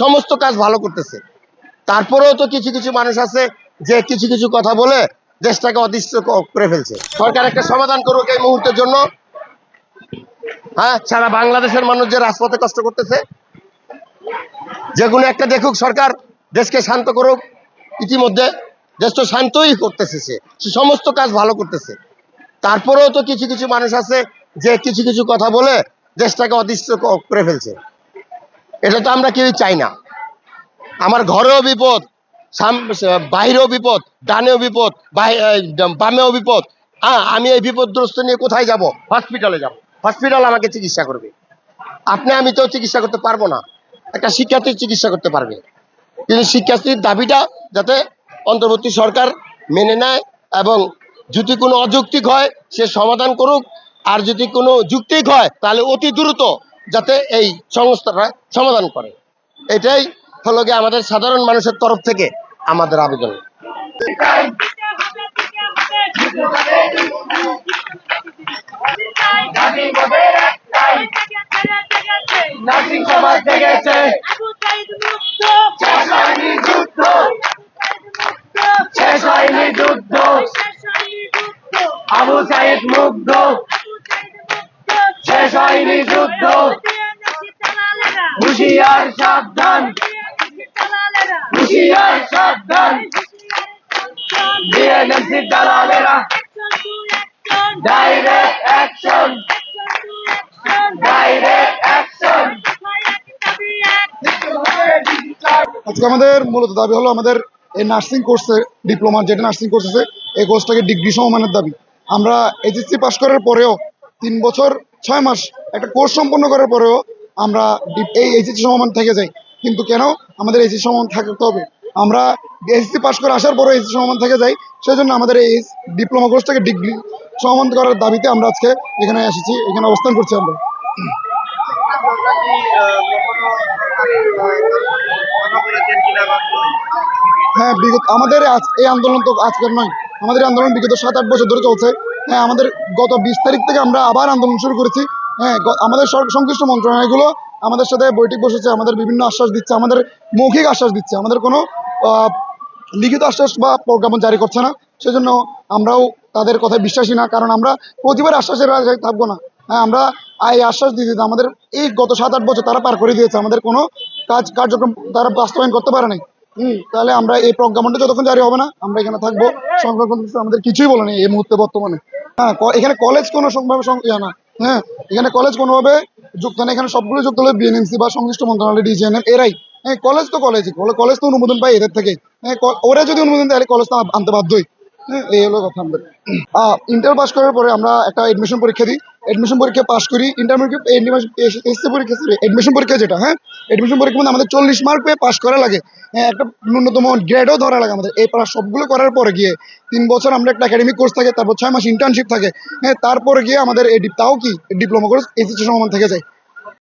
সমস্ত কাজ ভালো করতেছে। তারপরেও তো কিছু কিছু মানুষ আছে যে কিছু কিছু কথা বলে দেশটাকে অদৃশ্য করে ফেলছে। সরকার একটা সমাধান করুক এই মুহূর্তের জন্য। হ্যাঁ, সারা বাংলাদেশের মানুষ যে রাজপথে কষ্ট করতেছে, যে কোনো একটা দেখুক সরকার, দেশকে শান্ত করুক। ইতিমধ্যে দেশ তো শান্তই করতেছে, সে সমস্ত কাজ ভালো করতেছে। তারপরেও তো কিছু কিছু মানুষ আছে যে কিছু কিছু কথা বলে দেশটাকে অদৃশ্য করে ফেলছে। এটা তো আমরা কেউই চাই না। আমার ঘরেও বিপদ, বাইরেও বিপদ, ডানেও বিপদ, বামেও বিপদ। আমি এই বিপদগ্রস্ত নিয়ে কোথায় যাব? হসপিটালে যাব। হসপিটাল আমাকে চিকিৎসা করবে। আমি তো চিকিৎসা করতে পারবো না, একটা শিক্ষার্থীর চিকিৎসা করতে পারবে। কিন্তু শিক্ষার্থীর দাবিটা যাতে অন্তর্বর্তী সরকার মেনে নেয়, এবং যদি কোনো অযৌক্তিক হয় সে সমাধান করুক, আর যদি কোনো যুক্তিক হয় তাহলে অতি দ্রুত যাতে এই সংস্থাটা সমাধান করে। এটাই হলো গিয়ে আমাদের সাধারণ মানুষের তরফ থেকে আমাদের আবেদন। নার্সিং সমাজ জেগেছে, শেষ হয়নি যুদ্ধ, আবু সাইদ মুগ্ধ, শেষ হয়নি যুদ্ধ, হুঁশিয়ার সাবধান, হুঁশিয়ার সাবধান, বিএনএমসি দালালেরা, ডাইরেক্ট অ্যাকশন, ডাইরেক্ট অ্যাকশন। আজকে আমাদের মূলত দাবি হলো আমাদের এই নার্সিং কোর্সে ডিপ্লোমা যেটা নার্সিং কোর্স আছে এই কোর্সটাকে ডিগ্রি সমমানের দাবি। আমরা এইচএসসি পাস করার পরেও 3 বছর 6 মাস একটা কোর্স সম্পন্ন করার পরেও আমরা এই এইচএসসি সমমান থেকে যাই। কিন্তু কেন আমাদের এইচএসসি সমমান থাকতে হবে? আমরা এইচএসসি পাস করে আসার পরেও এইচএসসি সমমান থেকে যাই, সেই জন্য আমাদের এই ডিপ্লোমা কোর্সটাকে ডিগ্রি সমমান করার দাবিতে আমরা আজকে এখানে এসেছি, এখানে অবস্থান করছি আমরা। হ্যাঁ, বিগত আমাদের এই আন্দোলন তো আজকের নয়, আমাদের আন্দোলন বিগত 7-8 বছর ধরে চলছে। হ্যাঁ, আমাদের গত 20 তারিখ থেকে আমরা আবার আন্দোলন শুরু করেছি। হ্যাঁ, আমাদের সংশ্লিষ্ট মন্ত্রণালয়গুলো আমাদের সাথে বৈঠক বসেছে, আমাদের বিভিন্ন আশ্বাস দিচ্ছে, আমাদের মৌখিক আশ্বাস দিচ্ছে, আমাদের কোনো লিখিত আশ্বাস বা প্রজ্ঞাপন জারি করছে না। সেজন্য আমরাও তাদের কথায় বিশ্বাসী না, কারণ আমরা প্রতিবার আশ্বাসের আশায় থাকবো না। হ্যাঁ, আমরা এই আশ্বাস দিয়ে দিতে আমাদের এই গত 7-8 বছর তারা পার করে দিয়েছে, আমাদের কোনো কার্যক্রম তারা বাস্তবায়ন করতে পারে নাই। তাহলে আমরা এই প্রজ্ঞাপনটা যতক্ষণ জারি হবে না আমরা এখানে থাকবো। সংরক্ষণ আমাদের কিছুই বলে নেই এই মুহূর্তে বর্তমানে। হ্যাঁ, এখানে কলেজ কোনো ভাবে না। হ্যাঁ, এখানে কলেজ কোনোভাবে যুক্ত না, এখানে সবগুলো যুক্ত হলে বিএনএমসি বা সংশ্লিষ্ট মন্ত্রণালয় ডিজিএনএম এরাই। হ্যাঁ, কলেজ তো কলেজই, কলেজ তো অনুমোদন পাই এদের থেকে। হ্যাঁ, ওরা যদি অনুমোদন দেয় কলেজ তো আনতে বাধ্যই। হ্যাঁ, এই হলো কথা। আমাদের ইন্টার পাস করার পরে আমরা একটা এডমিশন পরীক্ষা দিই, এডমিশন পরীক্ষা পাস করি। ইন্টারমিডিয়েট এসএসসি পরীক্ষা, এডমিশন পরীক্ষা যেটা, হ্যাঁ এডমিশন পরীক্ষা মধ্যে আমাদের 40 মার্ক পেয়ে পাস করা লাগে। হ্যাঁ, একটা ন্যূনতম গ্রেডও ধরা লাগে আমাদের। এই সবগুলো করার পরে গিয়ে 3 বছর আমরা একটা একাডেমিক কোর্স থাকে, তারপর 6 মাস ইন্টার্নশিপ থাকে। হ্যাঁ, তারপরে গিয়ে আমাদের তাও কি ডিপ্লোমা কোর্স এইচএসসি সমমান থেকে যায়।